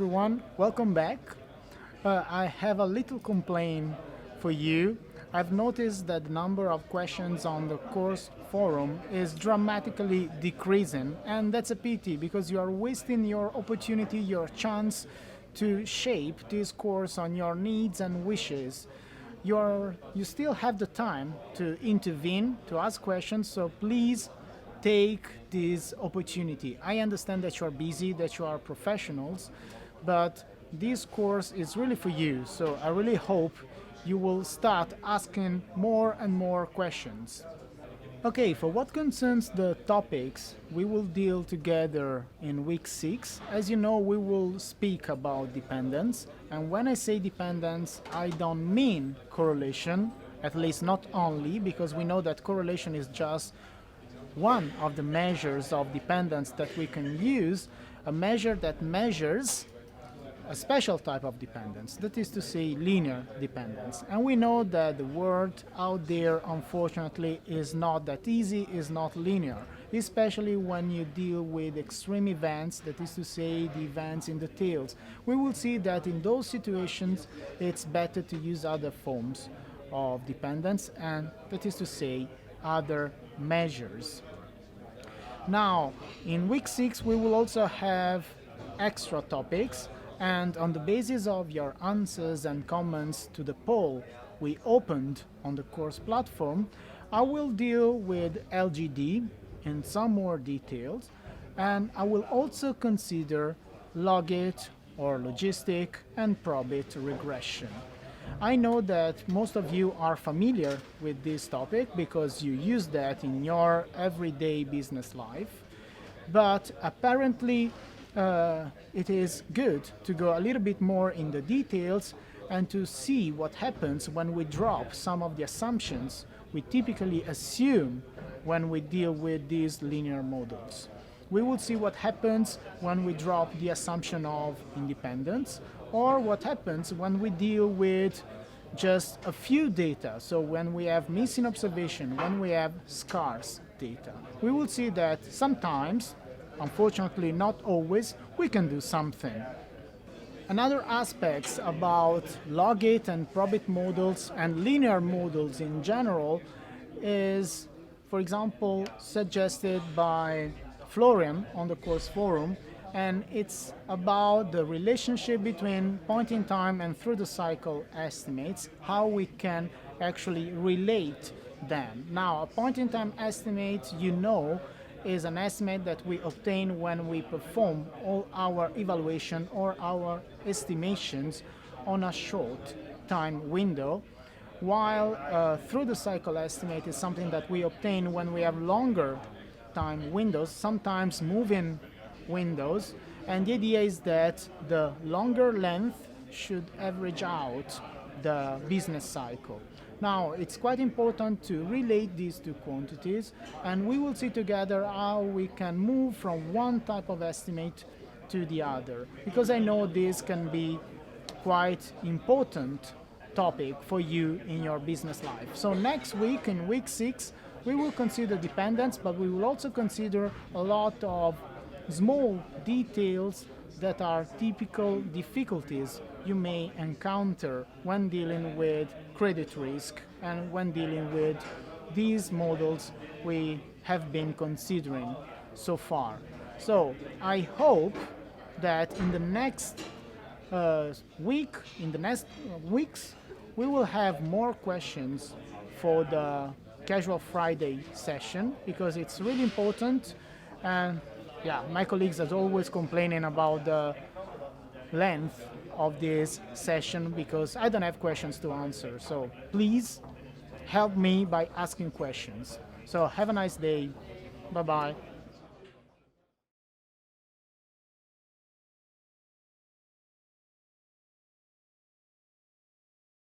everyone, welcome back. I have a little complaint for you. I've noticed that the number of questions on the course forum is dramatically decreasing, and that's a pity because you are wasting your opportunity, your chance to shape this course on your needs and wishes. You still have the time to intervene, to ask questions, so please take this opportunity. I understand that you are busy, that you are professionals, but this course is really for you. So I really hope you will start asking more and more questions. Okay, for what concerns the topics we will deal together in week 6, as you know, we will speak about dependence. And when I say dependence, I don't mean correlation, at least not only, because we know that correlation is just one of the measures of dependence that we can use, a measure that measures a special type of dependence, that is to say linear dependence. And we know that the world out there, unfortunately, is not that easy, is not linear, especially when you deal with extreme events, that is to say the events in the tails. We will see that in those situations it's better to use other forms of dependence, and that is to say other measures. Now, in week 6 we will also have extra topics, and on the basis of your answers and comments to the poll we opened on the course platform, I will deal with LGD in some more details, and I will also consider logit or logistic and probit regression. I know that most of you are familiar with this topic because you use that in your everyday business life, but apparently it is good to go a little bit more in the details and to see what happens when we drop some of the assumptions we typically assume when we deal with these linear models. We will see what happens when we drop the assumption of independence, or what happens when we deal with just a few data. So when we have missing observation, when we have scarce data. We will see that sometimes, unfortunately not always, we can do something. Another aspect about logit and probit models and linear models in general is, for example, suggested by Florian on the course forum, and it's about the relationship between point in time and through the cycle estimates, how we can actually relate them. Now, a point in time estimate, you know, is an estimate that we obtain when we perform all our evaluation or our estimations on a short time window, while through the cycle estimate is something that we obtain when we have longer time windows, sometimes moving windows, and the idea is that the longer length should average out the business cycle. Now, it's quite important to relate these two quantities, and we will see together how we can move from one type of estimate to the other, because I know this can be quite important topic for you in your business life. So next week, in week 6, we will consider dependence, but we will also consider a lot of small details that are typical difficulties you may encounter when dealing with credit risk and when dealing with these models we have been considering so far. So I hope that in the next week, in the next weeks, we will have more questions for the Casual Friday session, because it's really important. And yeah, my colleagues are always complaining about the length of this session because I don't have questions to answer. So please help me by asking questions. So have a nice day. Bye-bye.